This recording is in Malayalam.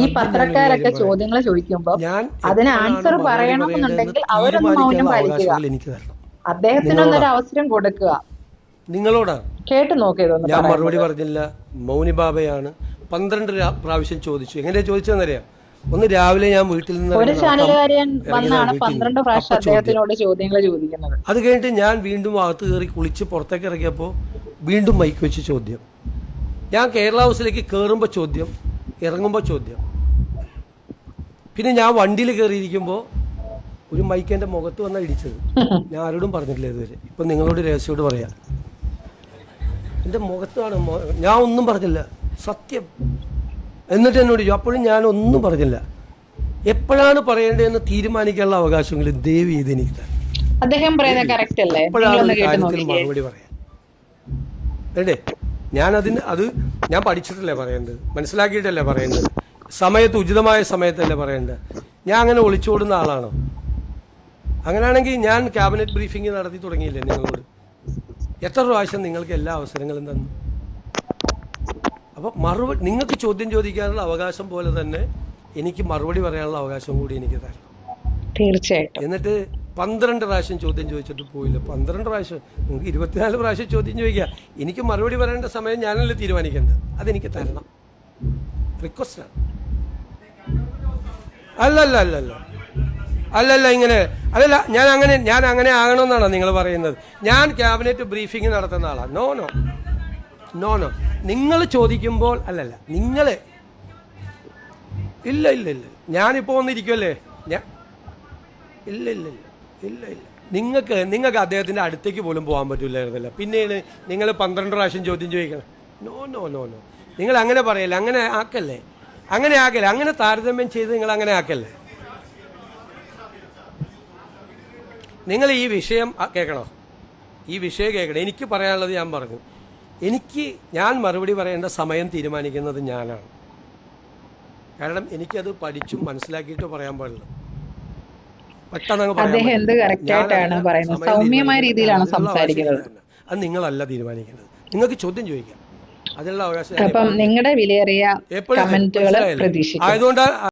ഈ പത്രക്കാരൊക്കെ ചോദ്യങ്ങൾ ചോദിക്കുമ്പോൾ അതിന് ആൻസർ പറയണമെന്നുണ്ടെങ്കിൽ അവരൊന്ന് മൗനം പാലിക്കുക. അദ്ദേഹത്തിനൊന്നൊരു അവസരം കൊടുക്കുക. നിങ്ങളോടാണ് കേട്ടു നോക്കിയതൊന്നും ഞാൻ മറുപടി പറഞ്ഞില്ല. മൗനി ബാബയാണ് 12 പ്രാവശ്യം ചോദിച്ചു. എങ്ങനെയാ ചോദിച്ചതെന്നറിയാം? ഒന്ന് രാവിലെ ഞാൻ വീട്ടിൽ നിന്ന് ഒരു ചാനലുകാരൻ വന്നാണ് 12 പ്രാവശ്യം അദ്ദേഹത്തിനോട് ചോദ്യങ്ങൾ ചോദിക്കുന്നത്. അത് കഴിഞ്ഞിട്ട് ഞാൻ വീണ്ടും അകത്ത് കയറി കുളിച്ച് പുറത്തേക്ക് ഇറങ്ങിയപ്പോൾ വീണ്ടും മൈക്ക് വെച്ച് ചോദ്യം. ഞാൻ കേരള ഹൗസിലേക്ക് കയറുമ്പോൾ ചോദ്യം, ഇറങ്ങുമ്പോൾ ചോദ്യം. പിന്നെ ഞാൻ വണ്ടിയിൽ കയറിയിരിക്കുമ്പോൾ ഒരു മൈക്ക് എൻ്റെ മുഖത്ത് വന്നാണ് ഇടിച്ചത്. ഞാൻ ആരോടും പറഞ്ഞിട്ടില്ല ഇതുവരെ. ഇപ്പം നിങ്ങളോട് രഹസ്യയോട് പറയാം, എൻ്റെ മുഖത്താണ്. ഞാൻ ഒന്നും പറഞ്ഞില്ല, സത്യം. എന്നിട്ട് എന്നോട് ചോദിച്ചു. അപ്പോഴും ഞാൻ ഒന്നും പറഞ്ഞില്ല. എപ്പോഴാണ് പറയേണ്ടതെന്ന് തീരുമാനിക്കാനുള്ള അവകാശമെങ്കിലും ദയവ് ചെയ്ത് എനിക്ക് തരാം. അദ്ദേഹം പറയുന്നത് കറക്റ്റ് അല്ലേ? കാര്യത്തിൽ മറുപടി പറയാം വേണ്ടേ? അത് ഞാൻ പഠിച്ചിട്ടല്ലേ പറയേണ്ടത്, മനസ്സിലാക്കിയിട്ടല്ലേ പറയേണ്ടത്, സമയത്ത് ഉചിതമായ സമയത്തല്ലേ പറയേണ്ടത്. ഞാൻ അങ്ങനെ ഒളിച്ചോടുന്ന ആളാണോ? അങ്ങനെയാണെങ്കിൽ ഞാൻ ക്യാബിനറ്റ് ബ്രീഫിംഗ് നടത്തി തുടങ്ങിയില്ലേ നിങ്ങളോട്? എത്ര പ്രാവശ്യം നിങ്ങൾക്ക് എല്ലാ അവസരങ്ങളും തന്നു? അപ്പോൾ മറുപടി, നിങ്ങൾക്ക് ചോദ്യം ചോദിക്കാനുള്ള അവകാശം പോലെ തന്നെ എനിക്ക് മറുപടി പറയാനുള്ള അവകാശം കൂടി എനിക്ക് തരണം. തീർച്ചയായിട്ടും. എന്നിട്ട് 12 പ്രാവശ്യം ചോദ്യം ചോദിച്ചിട്ട് പോയില്ല. 12 പ്രാവശ്യം, നിങ്ങൾക്ക് 24 പ്രാവശ്യം ചോദ്യം ചോദിക്കുക. എനിക്ക് മറുപടി പറയേണ്ട സമയം ഞാനല്ലേ തീരുമാനിക്കേണ്ടത്. അതെനിക്ക് തരണം. റിക്വസ്റ്റാണ്. അല്ലല്ല ഇങ്ങനെ അല്ലല്ല. ഞാൻ അങ്ങനെ ആകണമെന്നാണോ നിങ്ങൾ പറയുന്നത്? ഞാൻ ക്യാബിനറ്റ് ബ്രീഫിംഗ് നടത്തുന്ന ആളാണ്. നോ. നിങ്ങൾ ചോദിക്കുമ്പോൾ അല്ലല്ല, നിങ്ങൾ ഇല്ല ഞാനിപ്പോൾ വന്നിരിക്കുമല്ലേ ഇല്ല നിങ്ങൾക്ക് അദ്ദേഹത്തിൻ്റെ അടുത്തേക്ക് പോലും പോകാൻ പറ്റില്ലായിരുന്നല്ലോ. പിന്നെയാണ് നിങ്ങൾ 12 പ്രാവശ്യം ചോദ്യം ചോദിക്കണം. നോ നിങ്ങൾ അങ്ങനെ പറയല്ലേ, അങ്ങനെ ആക്കല്ലേ, അങ്ങനെ താരതമ്യം ചെയ്ത് നിങ്ങൾ അങ്ങനെ ആക്കല്ലേ. നിങ്ങൾ ഈ വിഷയം കേൾക്കണോ? ഈ വിഷയം കേൾക്കണം. എനിക്ക് പറയാനുള്ളത് ഞാൻ പറഞ്ഞു. ഞാൻ മറുപടി പറയേണ്ട സമയം തീരുമാനിക്കുന്നത് ഞാനാണ്. കാരണം എനിക്കത് പഠിച്ചും മനസ്സിലാക്കിയിട്ടോ പറയാൻ പാടില്ല. അദ്ദേഹം എന്ത് കറക്റ്റായിട്ടാണ് പറയുന്നത്, സൗമ്യമായ രീതിയിലാണ് സംസാരിക്കുന്നത്. അത് നിങ്ങളല്ല തീരുമാനിക്കേണ്ടത്. നിങ്ങൾക്ക് ചോദ്യം ചോദിക്കാം, അതിനുള്ള അവകാശം. അപ്പം നിങ്ങളുടെ വിലയേറിയ കമന്റുകൾ പ്രതീക്ഷിക്കുന്നു. ആയതുകൊണ്ട്